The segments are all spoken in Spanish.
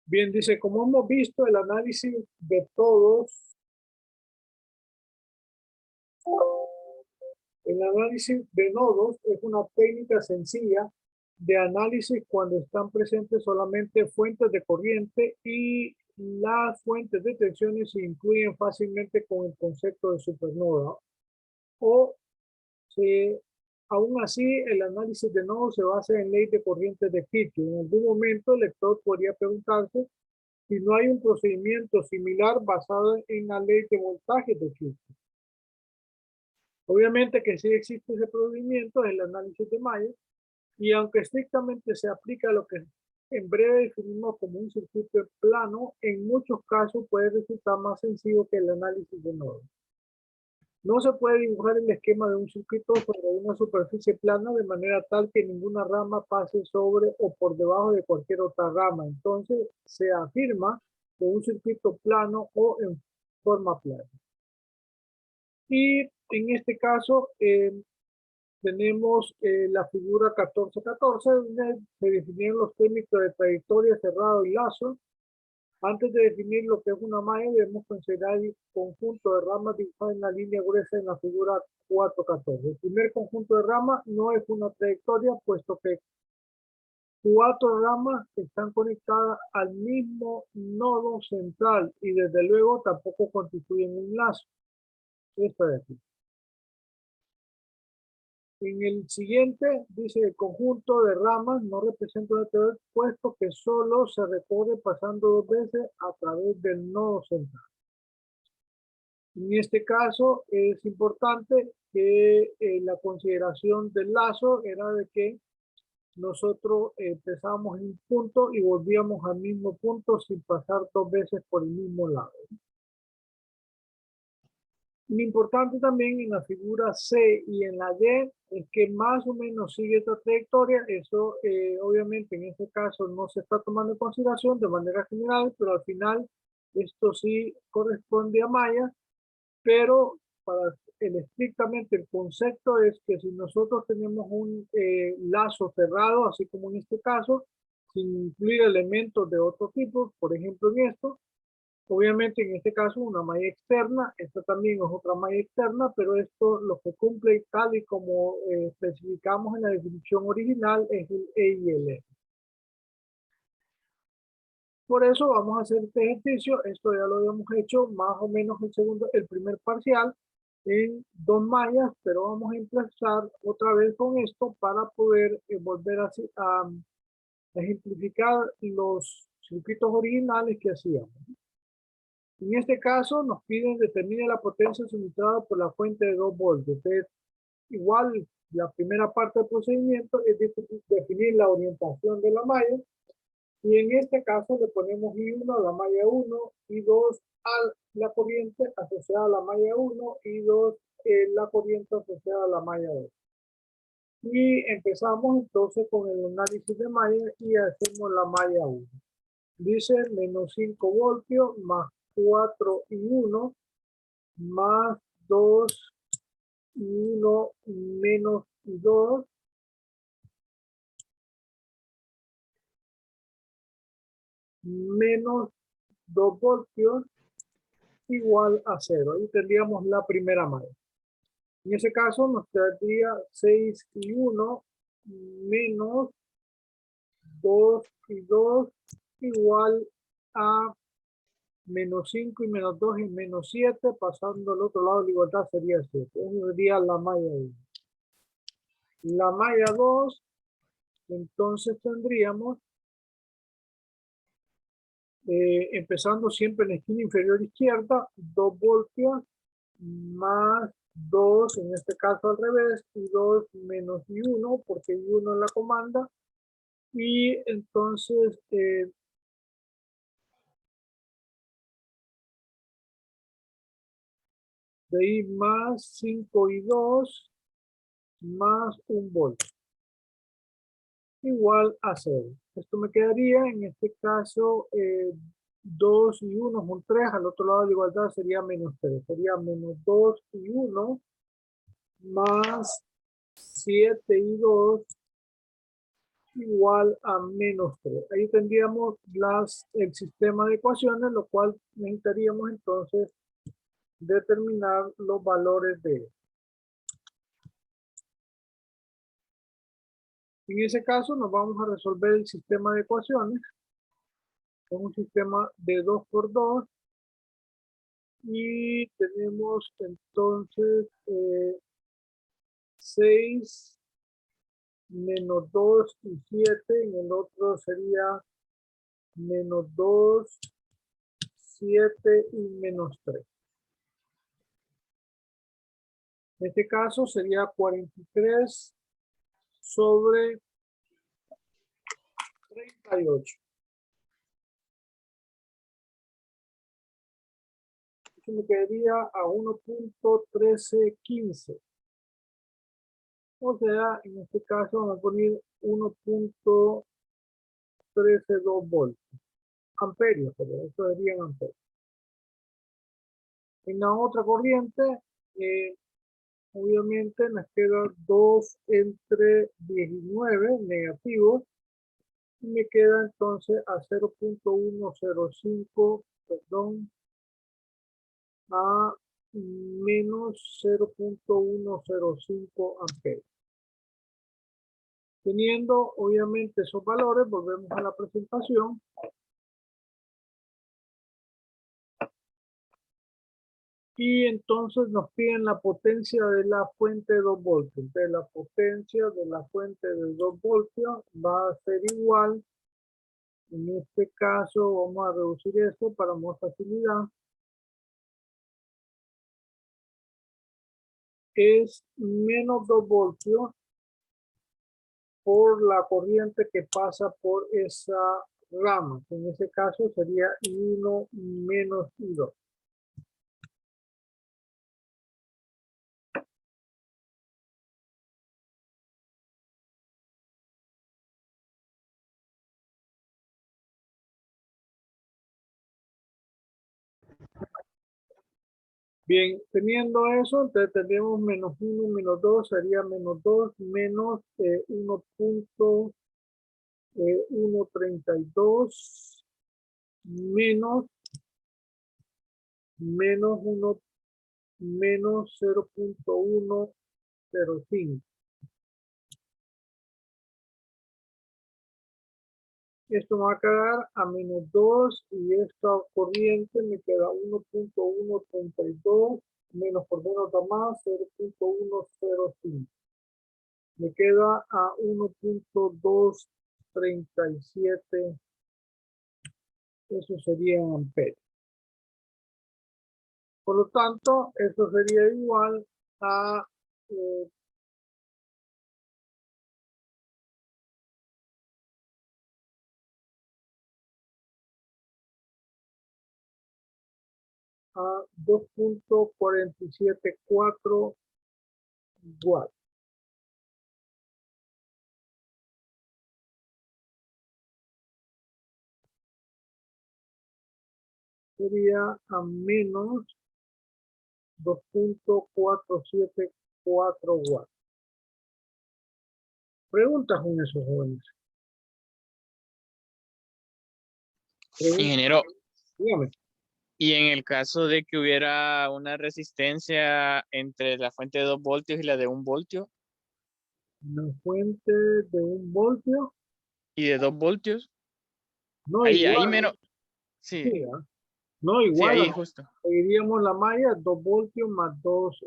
Bien, dice, como hemos visto, el análisis de todos, el análisis de nodos es una técnica sencilla de análisis cuando están presentes solamente fuentes de corriente y las fuentes de tensiones se incluyen fácilmente con el concepto de supernoda. O se, aún así, el análisis de nodos se basa en ley de corrientes de Kirchhoff. En algún momento el lector podría preguntarse si no hay un procedimiento similar basado en la ley de voltaje de Kirchhoff. Obviamente que sí existe ese procedimiento, es el análisis de Mayer, y aunque estrictamente se aplica a lo que en breve definimos como un circuito plano, en muchos casos puede resultar más sencillo que el análisis de nodos. No se puede dibujar el esquema de un circuito sobre una superficie plana de manera tal que ninguna rama pase sobre o por debajo de cualquier otra rama. Entonces se afirma que un circuito plano o en forma plana. Y en este caso tenemos la figura 1414, donde se definieron los términos de trayectoria, cerrado y lazo. Antes de definir lo que es una malla, debemos considerar el conjunto de ramas dibujado en la línea gruesa en la figura 414. El primer conjunto de ramas no es una trayectoria, puesto que 4 ramas están conectadas al mismo nodo central y desde luego tampoco constituyen un lazo. Esto de aquí. En el siguiente dice el conjunto de ramas no representa un teor, puesto que solo se recorre pasando 2 veces a través del nodo central. En este caso es importante que la consideración del lazo era de que nosotros empezamos en un punto y volvíamos al mismo punto sin pasar 2 veces por el mismo lado. Lo importante también en la figura C y en la D es que más o menos sigue esta trayectoria. Eso obviamente en este caso no se está tomando en consideración de manera general, pero al final esto sí corresponde a malla. Pero para estrictamente el concepto es que si nosotros tenemos un lazo cerrado, así como en este caso, sin incluir elementos de otro tipo, por ejemplo en esto, obviamente en este caso una malla externa, esta también es otra malla externa, pero esto lo que cumple tal y como especificamos en la definición original es el E y el F. Por eso vamos a hacer este ejercicio, esto ya lo habíamos hecho más o menos el primer parcial en 2 mallas, pero vamos a empezar otra vez con esto para poder volver a ejemplificar los circuitos originales que hacíamos. En este caso nos piden determinar la potencia suministrada por la fuente de 2 voltios. Entonces, igual la primera parte del procedimiento es definir la orientación de la malla. Y en este caso le ponemos I1 a la malla 1, I2 a la corriente asociada a la malla 1, I2 la corriente asociada a la malla 2. Y empezamos entonces con el análisis de malla y hacemos la malla 1. Dice menos 5 voltios más 4 I1 más 2 I1 menos I2 menos 2 voltios igual a 0. Ahí tendríamos la primera malla. En ese caso nos quedaría 6 y 1 menos 2 y 2 igual a menos 5 y menos 2 y menos 7. Pasando al otro lado de la igualdad sería 7. Esa sería la malla 1. La malla 2, entonces tendríamos empezando siempre en la esquina inferior izquierda, 2 voltios más 2, en este caso al revés, y 2 menos I1, porque I1 es la comanda, y entonces de ahí más 5 y 2 más 1 voltio igual a 0. Esto me quedaría en este caso 2 y 1 son 3, al otro lado de la igualdad sería menos 3, sería menos 2 y 1 más 7 y 2 igual a menos 3. Ahí tendríamos el sistema de ecuaciones, lo cual necesitaríamos entonces determinar los valores de. En ese caso nos vamos a resolver el sistema de ecuaciones. Es un sistema de 2 por 2 y tenemos entonces 6 menos 2 y 7. En el otro sería menos 2, 7 y menos 3. En este caso sería 43 sobre 38. Eso me quedaría a 1.1315. O sea, en este caso vamos a poner 1.132 voltios. Amperios, pero eso serían amperios. En la otra corriente, obviamente nos queda 2 entre 19 negativos. Y me queda entonces a 0.105, perdón, a menos 0.105 amperes. Teniendo obviamente esos valores, volvemos a la presentación. Y entonces nos piden la potencia de la fuente de 2 voltios. De la potencia de la fuente de 2 voltios va a ser igual. En este caso vamos a reducir esto para más facilidad. Es menos 2 voltios por la corriente que pasa por esa rama. En ese caso sería I1 menos I2. Bien, teniendo eso, entonces tendríamos menos 1 menos 2, sería menos 2 menos 1.132 menos 1 menos 0.105. Esto me va a quedar a menos 2 y esta corriente me queda 1.132 menos por menos da más 0.105. Me queda a 1.237. Eso sería en amperes. Por lo tanto, esto sería igual a a 2.474 watts. Sería a menos 2.474 watts. Preguntas con esos jóvenes. Ingeniero, Dígame. y en el caso de que hubiera una resistencia entre la fuente de 2 voltios y la de 1 voltio Una fuente de 1 voltio. y de 2 voltios, No ahí igual. menos, Sí, sí, no sí, igual. ahí justo. Seguiríamos la malla 2 voltios más 2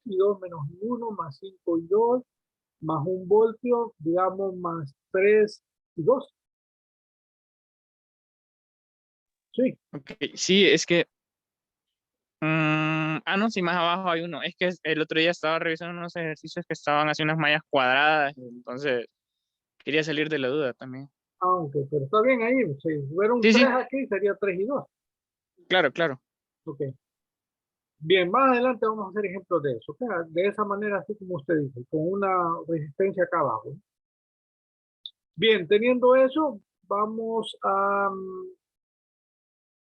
y 2 menos 1 más 5 y 2 más 1 voltio, digamos, más 3 y 2. Sí, Okay. Sí, es que, no, sí, más abajo hay uno. Es que el otro día estaba revisando unos ejercicios que estaban haciendo unas mallas cuadradas, entonces quería salir de la duda también. aunque, pero está bien ahí. Si hubiera un Sí, 3 sí, aquí, sería 3 y 2. claro, claro. Ok. Bien, más adelante vamos a hacer ejemplos de eso. De esa manera, así como usted dice, con una resistencia acá abajo. Bien, teniendo eso, vamos a,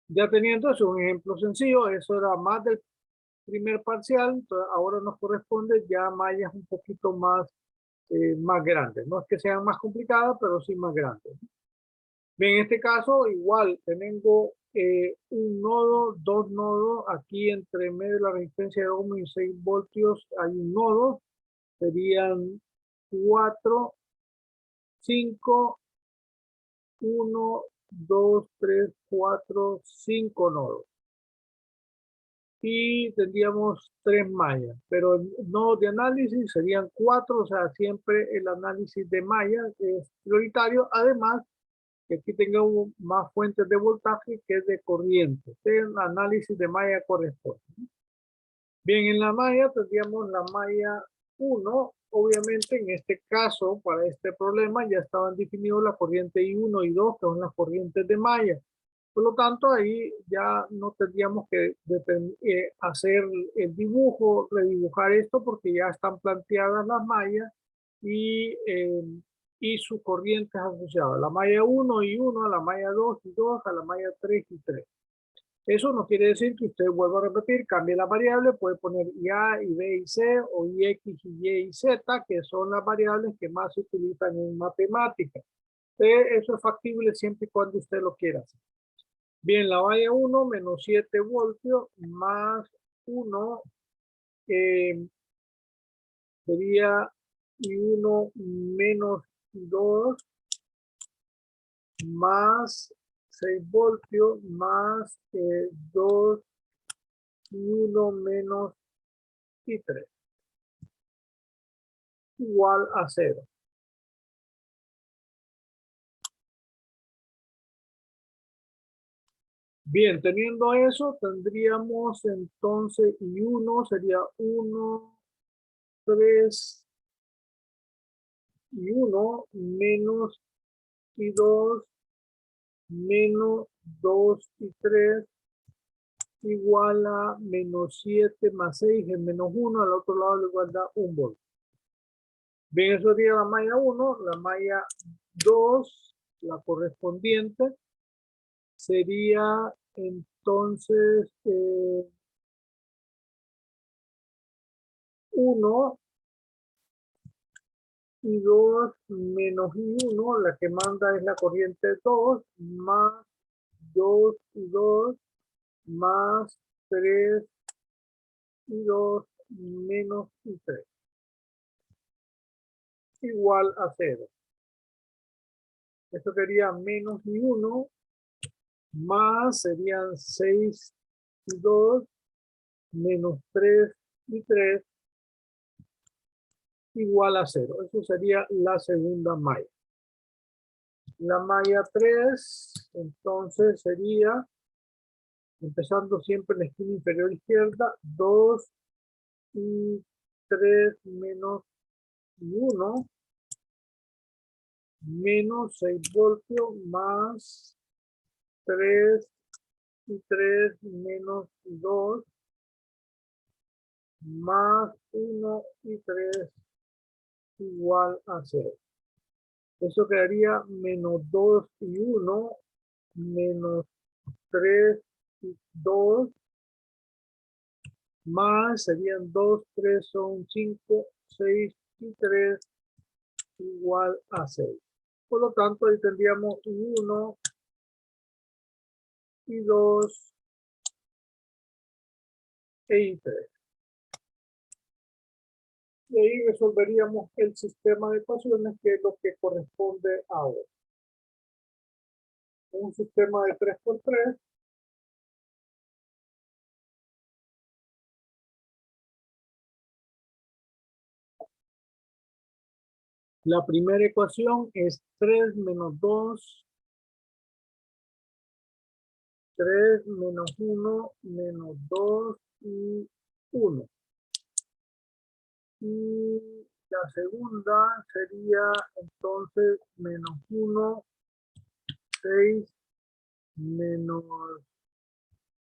ya teniendo eso, un ejemplo sencillo, eso era más del primer parcial, entonces ahora nos corresponde ya mallas un poquito más más grandes. No es que sean más complicadas, pero sí más grandes. Bien, en este caso, igual, tengo un nodo, dos nodos. Aquí entre medio de la resistencia de ohms y 6 voltios hay un nodo. Serían 4, 5, 1, 2, 3, 4, 5 nodos. Y tendríamos 3 mallas, pero nodos de análisis serían 4, o sea, siempre el análisis de mallas es prioritario, además que aquí tengamos más fuentes de voltaje que de corriente. El análisis de malla corresponde. Bien, en la malla tendríamos la malla 1. Obviamente, en este caso, para este problema, ya estaban definidos la corriente I1 y 2, que son las corrientes de malla. Por lo tanto, ahí ya no tendríamos que hacer el dibujo, redibujar esto, porque ya están planteadas las mallas y sus corrientes asociadas. La malla 1 y 1, a la malla 2 y 2, a la malla 3 y 3. Eso no quiere decir que usted vuelva a repetir, cambie la variable, puede poner IA, y B y C, o IX, y Y y Z, que son las variables que más se utilizan en matemática. Eso es factible siempre y cuando usted lo quiera hacer. Bien, la malla 1, menos 7 voltios, más 1, sería I1 menos 2, más 6 voltios, más 2, I1 menos I3, igual a 0. Bien, teniendo eso, tendríamos entonces I1 sería 1, 3, I1 menos I2 menos 2 y 3 igual a menos 7 más 6 es menos 1, al otro lado le igualdad 1 voltio. Bien, eso sería la malla 1, la malla 2, la correspondiente, sería entonces 1 y 2 menos I1, la que manda es la corriente 2, más 2 y 2, más 3 y 2, menos y 3, igual a 0. Esto sería menos I1, más serían 6 y 2, menos 3 y 3, igual a 0. Eso sería la segunda malla. La malla 3, entonces sería, empezando siempre en la esquina inferior izquierda, 2 y 3 menos 1, menos 6 voltios, más 3 y 3 menos 2, más 1 y 3, igual a 0. Eso quedaría menos 2 y 1, menos 3 y 2, más serían 2, 3 son 5, 6 y 3, igual a 6. Por lo tanto, ahí tendríamos 1 y 2 y 3. Y ahí resolveríamos el sistema de ecuaciones, que es lo que corresponde ahora. Un sistema de 3×3. La primera ecuación es 3 menos 2, 3 menos 1, menos 2 y 1. Y la segunda sería entonces menos 1, 6, menos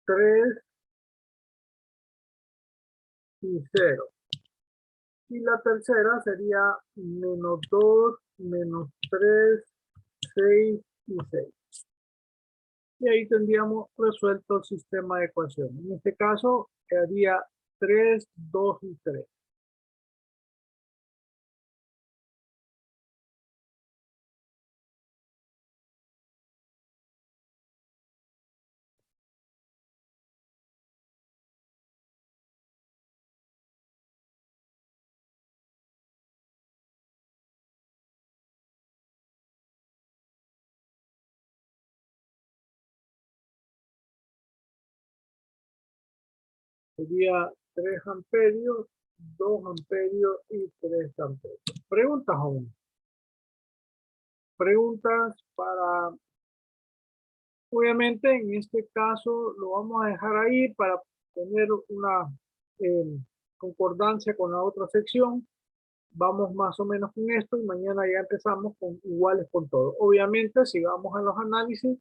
3 y 0. Y la tercera sería menos 2, menos 3, 6 y 6. Y ahí tendríamos resuelto el sistema de ecuaciones. En este caso quedaría 3, 2 y 3. Sería 3 amperios, 2 amperios y 3 amperios. Preguntas aún. Preguntas para... Obviamente en este caso lo vamos a dejar ahí para tener una concordancia con la otra sección. Vamos más o menos con esto y mañana ya empezamos con iguales con todo. Obviamente si vamos a los análisis,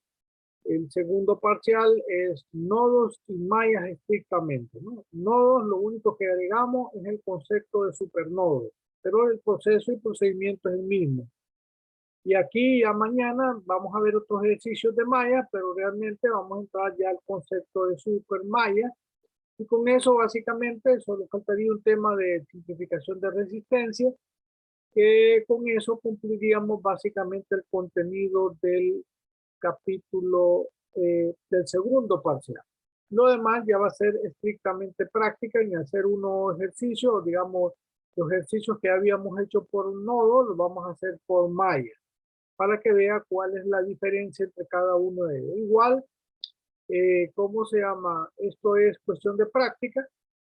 el segundo parcial es nodos y mallas estrictamente, ¿no? Nodos, lo único que agregamos es el concepto de supernodo, pero el proceso y procedimiento es el mismo. Y aquí ya mañana vamos a ver otros ejercicios de malla, pero realmente vamos a entrar ya al concepto de supermalla. Y con eso básicamente solo faltaría un tema de simplificación de resistencia, que con eso cumpliríamos básicamente el contenido del capítulo del segundo parcial. Lo demás ya va a ser estrictamente práctica en hacer unos ejercicios, digamos, los ejercicios que habíamos hecho por un nodo, los vamos a hacer por malla, para que vea cuál es la diferencia entre cada uno de ellos. Igual, ¿cómo se llama? Esto es cuestión de práctica.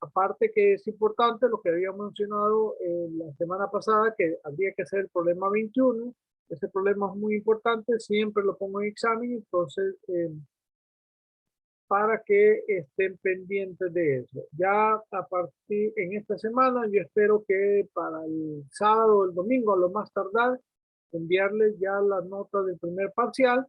Aparte que es importante lo que había mencionado la semana pasada, que habría que hacer el problema 21. Ese problema es muy importante, siempre lo pongo en examen, entonces para que estén pendientes de eso. Ya a partir en esta semana, yo espero que para el sábado o el domingo, a lo más tardar, enviarles ya las notas del primer parcial.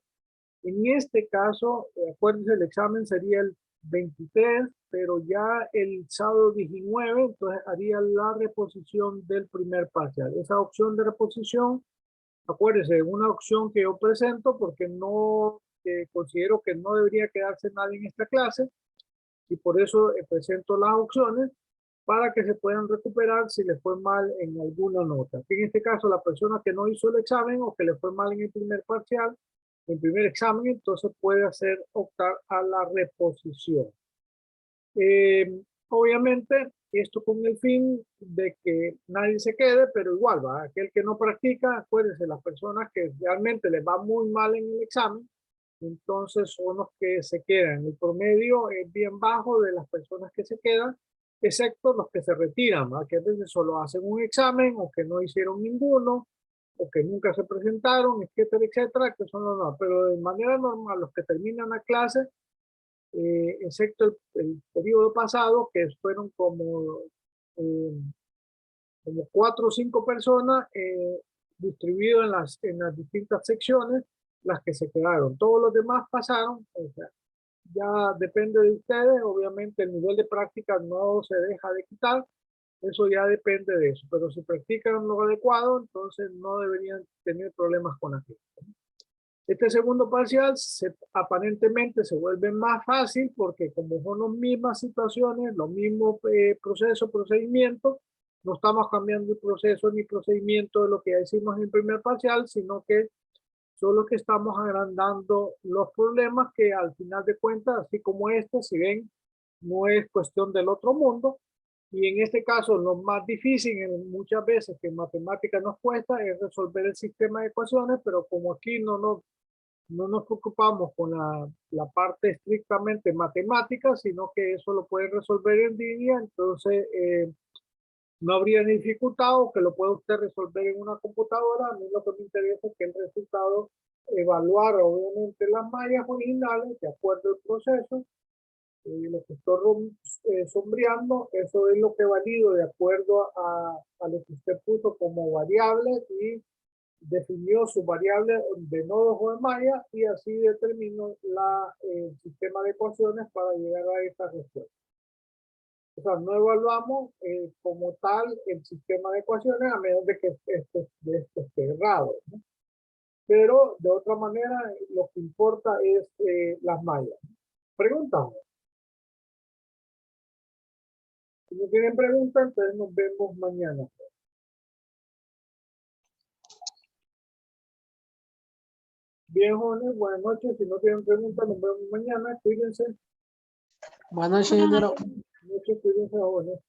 En este caso, acuérdense, el examen sería el 23, pero ya el sábado 19, entonces haría la reposición del primer parcial. Esa opción de reposición, acuérdense, es una opción que yo presento porque no considero que no debería quedarse nadie en esta clase y por eso presento las opciones para que se puedan recuperar si les fue mal en alguna nota. En este caso, la persona que no hizo el examen o que le fue mal en el primer parcial, en el primer examen, entonces puede hacer optar a la reposición. Obviamente, esto con el fin de que nadie se quede, pero igual, ¿va? Aquel que no practica, acuérdense, las personas que realmente les va muy mal en el examen, entonces son los que se quedan. El promedio es bien bajo de las personas que se quedan, excepto los que se retiran, ¿va? Que a veces solo hacen un examen o que no hicieron ninguno o que nunca se presentaron, etcétera, etcétera, que son los no. Pero de manera normal, los que terminan la clase, excepto el periodo pasado, que fueron como 4 o 5 personas distribuidos en las distintas secciones, las que se quedaron. Todos los demás pasaron, o sea, ya depende de ustedes, obviamente el nivel de práctica no se deja de quitar, eso ya depende de eso, pero si practican lo adecuado, entonces no deberían tener problemas con aquello. Este segundo parcial aparentemente se vuelve más fácil porque como son las mismas situaciones, los mismos procesos, procedimientos, no estamos cambiando el proceso ni procedimiento de lo que ya hicimos en el primer parcial, sino que solo que estamos agrandando los problemas que al final de cuentas, así como este, si ven, no es cuestión del otro mundo. Y en este caso, lo más difícil muchas veces que en matemáticas nos cuesta es resolver el sistema de ecuaciones, pero como aquí no nos preocupamos con la parte estrictamente matemática, sino que eso lo puede resolver en línea, entonces no habría ni dificultad o que lo pueda usted resolver en una computadora. A mí lo que me interesa es que el resultado evaluar obviamente las mallas originales de acuerdo al proceso. Lo que estoy sombreando, eso es lo que valido de acuerdo a lo que usted puso como variable y definió su variable de nodos o de mallas y así determinó el sistema de ecuaciones para llegar a esta respuesta. O sea, no evaluamos como tal el sistema de ecuaciones a menos de que esto esté errado, ¿no? Pero de otra manera lo que importa es las mallas. Preguntamos. Si no tienen preguntas, entonces nos vemos mañana. Bien, jóvenes, buenas noches. Si no tienen preguntas, nos vemos mañana. Cuídense. Buenas noches, ingeniero. Muchas cuídense, jóvenes.